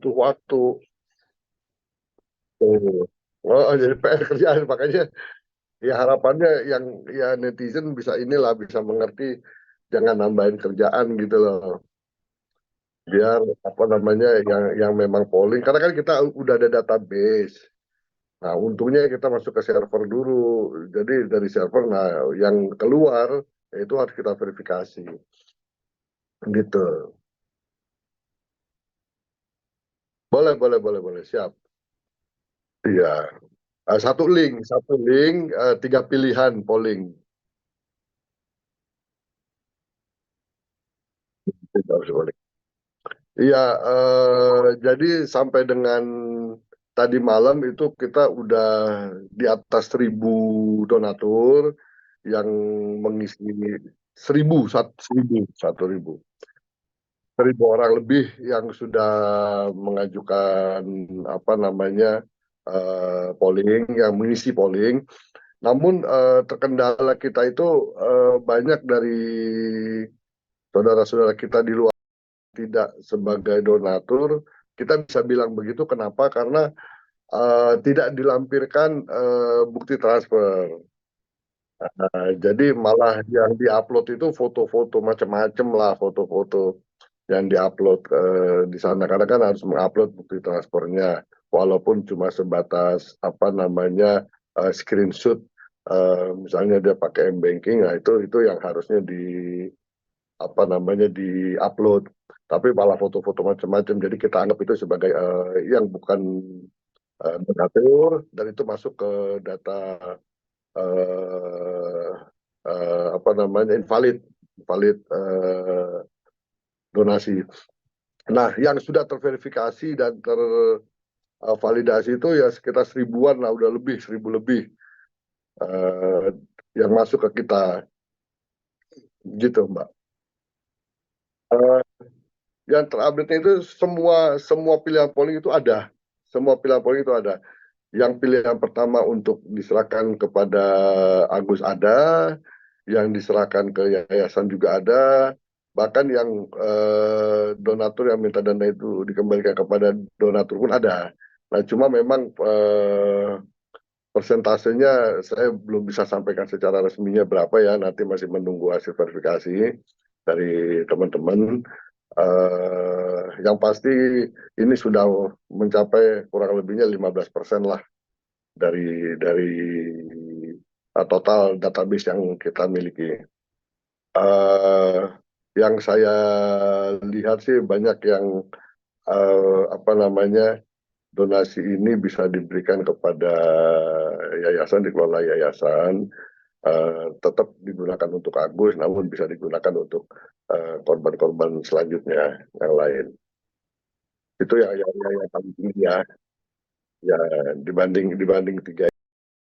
butuh waktu. Tuh. Oh, jadi PR kerjaan, makanya ya harapannya yang ya netizen bisa inilah bisa mengerti, jangan nambahin kerjaan gitu loh. Biar apa namanya yang memang polling, karena kan kita udah ada database. Nah, untungnya kita masuk ke server dulu. Jadi dari server, nah yang keluar itu harus kita verifikasi gitu. Boleh, boleh, boleh, boleh, siap. Iya. Satu link, tiga pilihan polling. Tidak harus boleh. Iya, jadi sampai dengan tadi malam itu kita udah di atas 1.000 donatur yang mengisi 1.000 orang lebih yang sudah mengajukan apa namanya polling, yang mengisi polling. Namun terkendala kita itu banyak dari saudara-saudara kita di luar tidak sebagai donatur. Kita bisa bilang begitu kenapa? Karena tidak dilampirkan bukti transfer. Jadi malah yang diupload itu foto-foto macam-macam lah, foto-foto yang diupload di sana. Karena kan harus mengupload bukti transfernya, walaupun cuma sebatas apa namanya screenshot. Misalnya dia pakai m-banking, nah itu yang harusnya di apa namanya di-upload. Tapi malah foto-foto macam-macam. Jadi kita anggap itu sebagai yang bukan donatur, dan itu masuk ke data eh, apa namanya invalid, invalid donasi. Nah, yang sudah terverifikasi dan tervalidasi itu ya sekitar 1.000-an lah, udah lebih 1.000 lebih eh, yang masuk ke kita, gitu Mbak. Eh, yang terupdate itu semua semua pilihan polling itu ada, semua pilihan polling itu ada. Yang pilihan pertama untuk diserahkan kepada Agus ada, yang diserahkan ke yayasan juga ada, bahkan yang donatur yang minta dana itu dikembalikan kepada donatur pun ada. Nah, cuma memang persentasenya saya belum bisa sampaikan secara resminya berapa ya, nanti masih menunggu hasil verifikasi dari teman-teman. Yang pasti ini sudah mencapai kurang lebihnya 15% lah dari total database yang kita miliki. Eh, yang saya lihat sih banyak yang apa namanya donasi ini bisa diberikan kepada yayasan, dikelola yayasan, tetap digunakan untuk Agus, namun bisa digunakan untuk korban-korban selanjutnya yang lain. Itu yang paling tinggi ya, ya dibanding dibanding tiga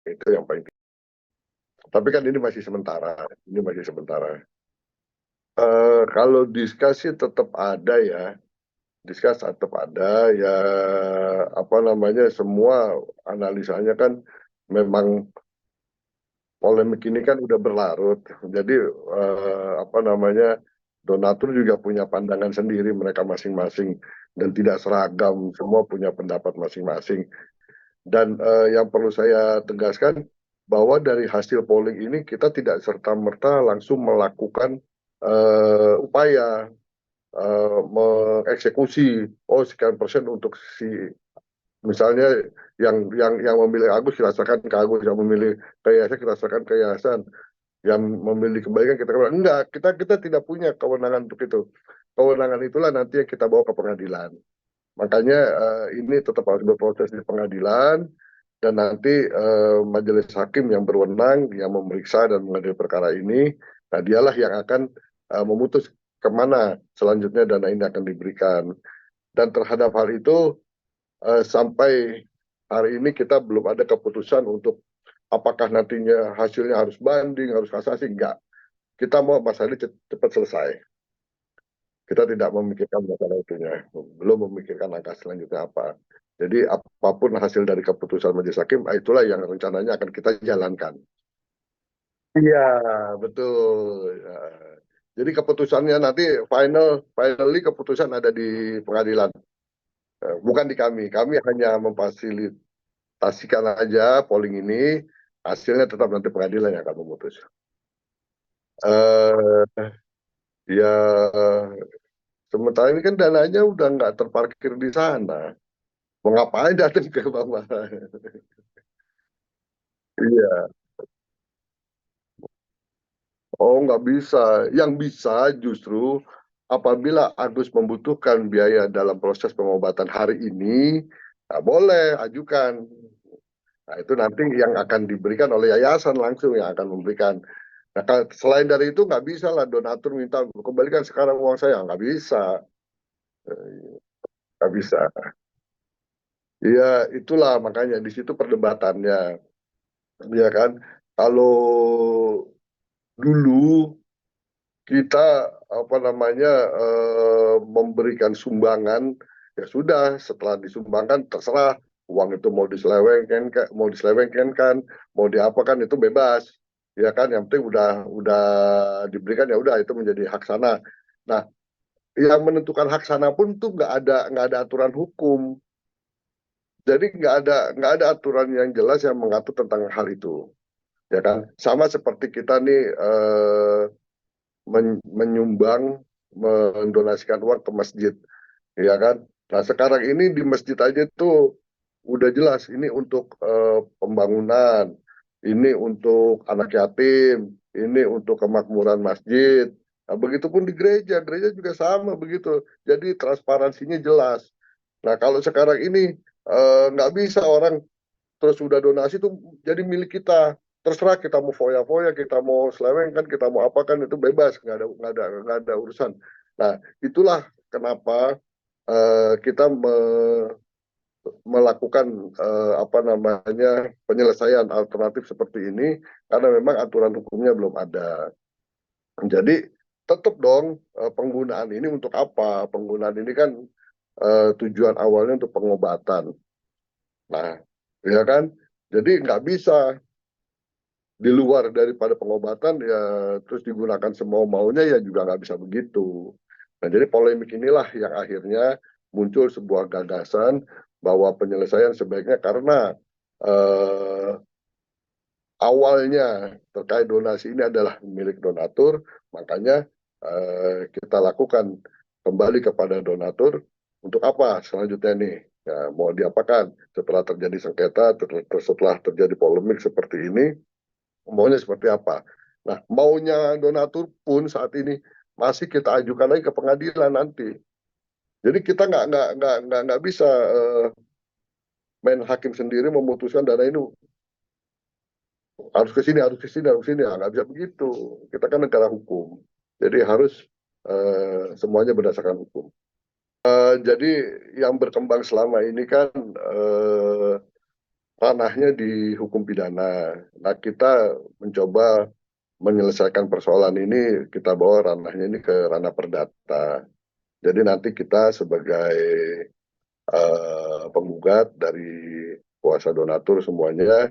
itu yang paling tinggi. Tapi kan ini masih sementara, ini masih sementara. Kalau diskusi tetap ada ya, diskusi tetap ada ya, apa namanya semua analisanya kan memang polemik ini kan udah berlarut. Jadi apa namanya donatur juga punya pandangan sendiri mereka masing-masing dan tidak seragam, semua punya pendapat masing-masing. Dan yang perlu saya tegaskan bahwa dari hasil polling ini kita tidak serta-merta langsung melakukan upaya mengeksekusi oh sekian persen untuk si misalnya yang memilih Agus kita serahkan ke Agus, yang memilih ke yayasan kita serahkan ke yayasan, yang memilih kebaikan kita enggak, kita tidak punya kewenangan untuk itu. Kewenangan itulah nanti yang kita bawa ke pengadilan. Makanya ini tetap harus berproses di pengadilan, dan nanti majelis hakim yang berwenang yang memeriksa dan mengadili perkara ini, nah dialah yang akan memutus kemana selanjutnya dana ini akan diberikan. Dan terhadap hal itu sampai hari ini kita belum ada keputusan untuk apakah nantinya hasilnya harus banding, harus kasasi, enggak. Kita mau masalah ini cepat selesai. Kita tidak memikirkan masalah itunya, belum memikirkan langkah selanjutnya apa. Jadi apapun hasil dari keputusan majelis hakim, itulah yang rencananya akan kita jalankan. Iya, betul. Ya. Jadi keputusannya nanti finally keputusan ada di pengadilan. Bukan di kami hanya memfasilitasikan aja polling ini, hasilnya tetap nanti pengadilan yang akan memutus. eh Ya, sementara ini kan dananya udah nggak terparkir di sana. Mau ngapain datang ke Bang Bara? Iya. Oh, nggak bisa. Yang bisa justru apabila Agus membutuhkan biaya dalam proses pengobatan hari ini, nah boleh ajukan. Nah, itu nanti yang akan diberikan oleh yayasan langsung yang akan memberikan. Nah, selain dari itu nggak bisa lah donatur minta kembalikan sekarang uang saya, nggak bisa, nggak bisa. Iya, itulah makanya di situ perdebatannya, ya kan? Kalau dulu kita apa namanya memberikan sumbangan, ya sudah setelah disumbangkan terserah uang itu mau diselewengkan kan, mau diapakan itu bebas, ya kan? Yang penting udah diberikan ya udah itu menjadi hak sana. Nah, yang menentukan hak sana pun tuh nggak ada aturan hukum. Jadi nggak ada aturan yang jelas yang mengatur tentang hal itu, ya kan? Sama seperti kita nih menyumbang, mendonasikan uang ke masjid, ya kan? Nah sekarang ini di masjid aja tuh udah jelas ini untuk pembangunan, ini untuk anak yatim, ini untuk kemakmuran masjid. Nah, begitupun di gereja, gereja juga sama begitu. Jadi transparansinya jelas. Nah kalau sekarang ini nggak bisa orang terus udah donasi tuh jadi milik kita, terserah kita mau foya-foya, kita mau selewengkan, kita mau apakan itu bebas, nggak ada urusan. Nah itulah kenapa kita melakukan apa namanya penyelesaian alternatif seperti ini, karena memang aturan hukumnya belum ada. Jadi tetap dong penggunaan ini untuk apa? Penggunaan ini kan tujuan awalnya untuk pengobatan. Nah, ya kan? Jadi nggak bisa di luar daripada pengobatan ya terus digunakan semau maunya, ya juga nggak bisa begitu. Nah jadi polemik inilah yang akhirnya muncul sebuah gagasan bahwa penyelesaian sebaiknya karena eh, awalnya terkait donasi ini adalah milik donatur, makanya kita lakukan kembali kepada donatur untuk apa selanjutnya nih, ya, mau diapakan setelah terjadi sengketa, setelah terjadi polemik seperti ini, maunya seperti apa. Nah, maunya donatur pun saat ini masih kita ajukan lagi ke pengadilan nanti. Jadi kita nggak bisa main hakim sendiri memutuskan dana ini harus ke sini, harus ke sini, harus ke sini. Nggak bisa begitu. Kita kan negara hukum. Jadi harus semuanya berdasarkan hukum. Jadi yang berkembang selama ini kan ranahnya di hukum pidana. Nah, kita mencoba menyelesaikan persoalan ini, kita bawa ranahnya ini ke ranah perdata. Jadi nanti kita sebagai penggugat dari kuasa donatur semuanya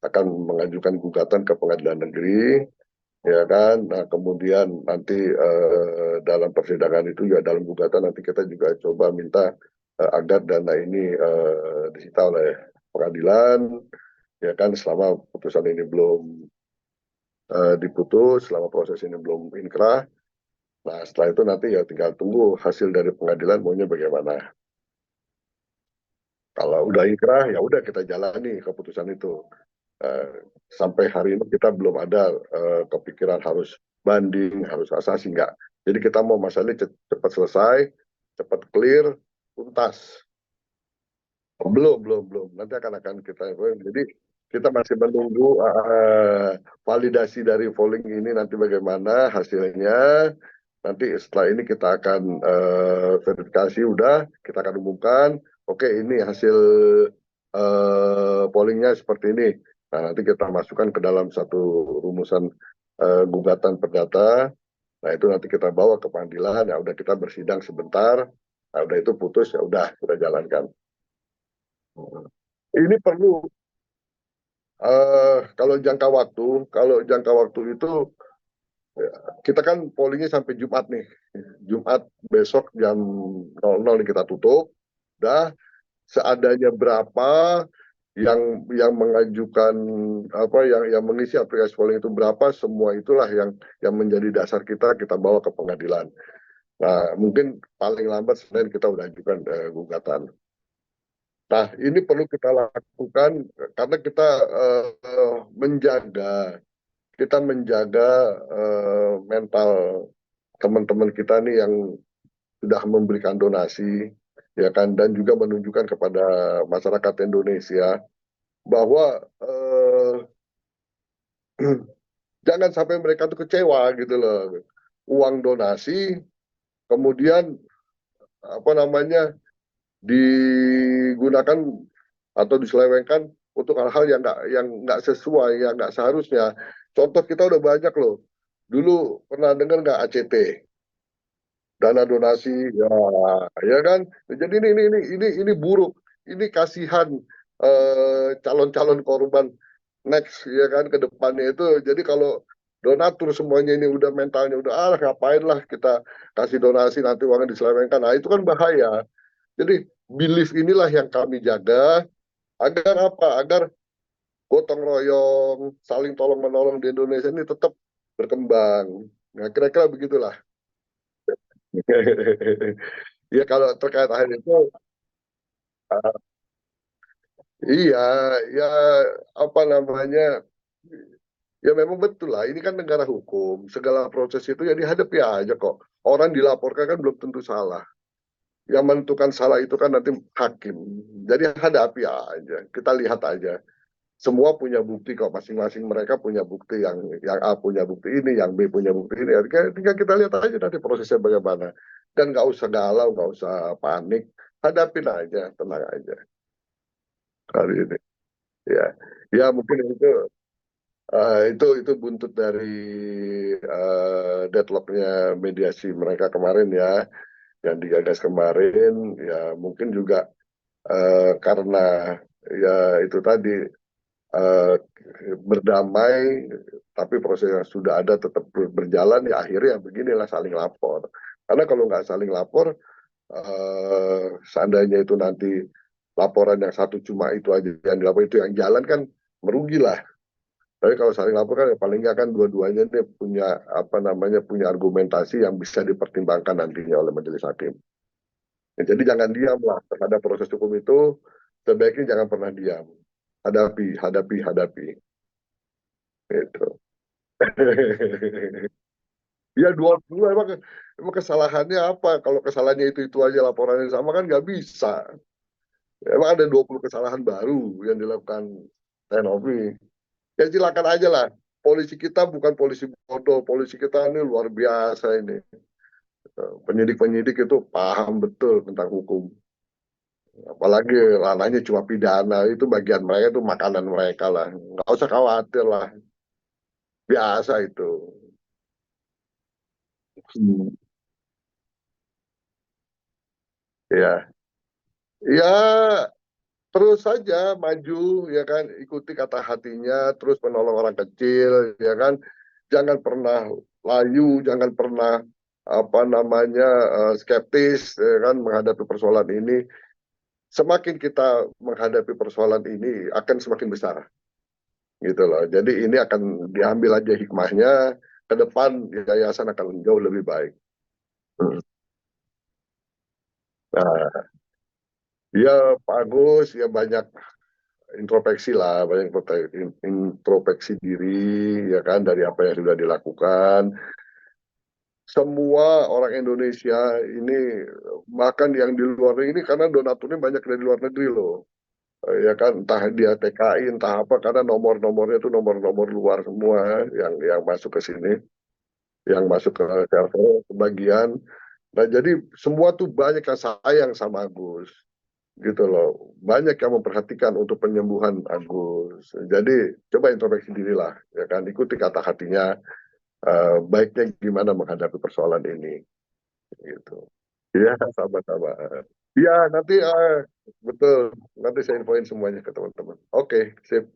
akan mengajukan gugatan ke pengadilan negeri, ya kan. Nah kemudian nanti dalam persidangan itu ya dalam gugatan nanti kita juga coba minta agar dana ini disita oleh pengadilan, ya kan, selama putusan ini belum diputus, selama proses ini belum inkrah. Nah setelah itu nanti ya tinggal tunggu hasil dari pengadilan maunya bagaimana. Kalau udah inkrah ya udah kita jalani keputusan itu. Eh, Sampai hari ini kita belum ada kepikiran harus banding, harus kasasi, enggak. Jadi kita mau masalah ini cepat selesai, cepat clear, tuntas. Belum. Nanti akan kita. Jadi kita masih menunggu validasi dari polling ini nanti bagaimana hasilnya. Nanti setelah ini kita akan verifikasi, udah kita akan umumkan. Oke, ini hasil pollingnya seperti ini. Nah, nanti kita masukkan ke dalam satu rumusan gugatan perdata. Nah, itu nanti kita bawa ke pengadilan. Ya udah kita bersidang sebentar. Nah, udah itu putus ya udah kita jalankan. Ini perlu kalau jangka waktu itu kita kan pollingnya sampai Jumat nih. Jumat besok jam 00 nih kita tutup. Dah seadanya berapa yang mengajukan apa yang mengisi aplikasi polling itu berapa, semua itulah yang menjadi dasar kita bawa ke pengadilan. Nah, mungkin paling lambat Senin kita udah ajukan gugatan. Nah, ini perlu kita lakukan karena menjaga kita menjaga mental teman-teman kita nih yang sudah memberikan donasi, ya kan, dan juga menunjukkan kepada masyarakat Indonesia bahwa jangan sampai mereka tuh kecewa gitu loh. Uang donasi kemudian apa namanya digunakan atau diselewengkan untuk hal-hal yang nggak sesuai, yang nggak seharusnya. Contoh kita udah banyak loh. Dulu pernah dengar nggak ACT, dana donasi, ya, ya kan? Jadi ini buruk. Ini kasihan calon-calon korban next ya kan ke depannya itu. Jadi kalau donatur semuanya ini udah mentalnya udah ngapain lah kita kasih donasi nanti uangnya diselewengkan. Nah, itu kan bahaya. Jadi belief inilah yang kami jaga agar apa? Agar gotong royong, saling tolong menolong di Indonesia ini tetap berkembang. Nah, kira-kira begitulah. Ya kalau terkait hal itu, iya, ya apa namanya, ya memang betul lah. Ini kan negara hukum, segala proses itu ya dihadapi aja kok. Orang dilaporkan kan belum tentu salah. Yang menentukan salah itu kan nanti hakim. Jadi hadapi aja, kita lihat aja. Semua punya bukti kok, masing-masing mereka punya bukti, yang A punya bukti ini, yang B punya bukti ini. Tinggal kita lihat aja nanti prosesnya bagaimana. Dan nggak usah galau, nggak usah panik, hadapin aja, tenang aja kali ini. Ya, ya mungkin itu buntut dari deadlocknya mediasi mereka kemarin ya, yang digagas kemarin. Ya mungkin juga karena ya itu tadi eh, berdamai, tapi proses yang sudah ada tetap berjalan, ya akhirnya beginilah saling lapor. Karena kalau nggak saling lapor, seandainya itu nanti laporan yang satu cuma itu aja yang dilapor, itu yang jalan kan merugilah. Tapi kalau saling lapor kan ya paling nggak kan dua-duanya ini punya apa namanya punya argumentasi yang bisa dipertimbangkan nantinya oleh majelis hakim. Ya, jadi jangan diam lah terhadap proses hukum itu, sebaiknya jangan pernah diam. Hadapi, hadapi, hadapi. Gitu. Ya dua emang kesalahannya apa? Kalau kesalahannya itu aja laporannya sama kan nggak bisa. Emang ada 20 kesalahan baru yang dilakukan Tenovi. Ya silakan aja lah. Polisi kita bukan polisi bodoh, polisi kita ini luar biasa ini. Penyidik-penyidik itu paham betul tentang hukum. Apalagi ranahnya cuma pidana, itu bagian mereka itu makanan mereka lah. Nggak usah khawatir lah, biasa itu. Hmm. Ya, ya terus saja maju ya kan, ikuti kata hatinya, terus menolong orang kecil ya kan. Jangan pernah layu, jangan pernah apa namanya skeptis ya kan menghadapi persoalan ini. Semakin kita menghadapi persoalan ini akan semakin besar gitu loh. Jadi ini akan diambil aja hikmahnya, ke depan yayasan akan jauh lebih baik. Hmm. Nah, ya Pak Agus ya banyak introspeksi lah, banyak introspeksi diri ya kan dari apa yang sudah dilakukan. Semua orang Indonesia ini, bahkan yang di luar negeri ini, karena donaturnya banyak dari luar negeri loh. Ya kan, entah dia TKI, entah apa, karena nomor-nomornya itu nomor-nomor luar semua yang masuk ke sini, yang masuk ke server kebagian. Nah, jadi semua tuh banyak yang sayang sama Agus gitu loh. Banyak yang memperhatikan untuk penyembuhan Agus. Jadi coba introspeksi diri lah, ya kan, ikuti kata hatinya, baiknya gimana menghadapi persoalan ini gitu. Iya, sama-sama. Iya, nanti betul. Nanti saya infoin semuanya ke teman-teman. Oke, sip.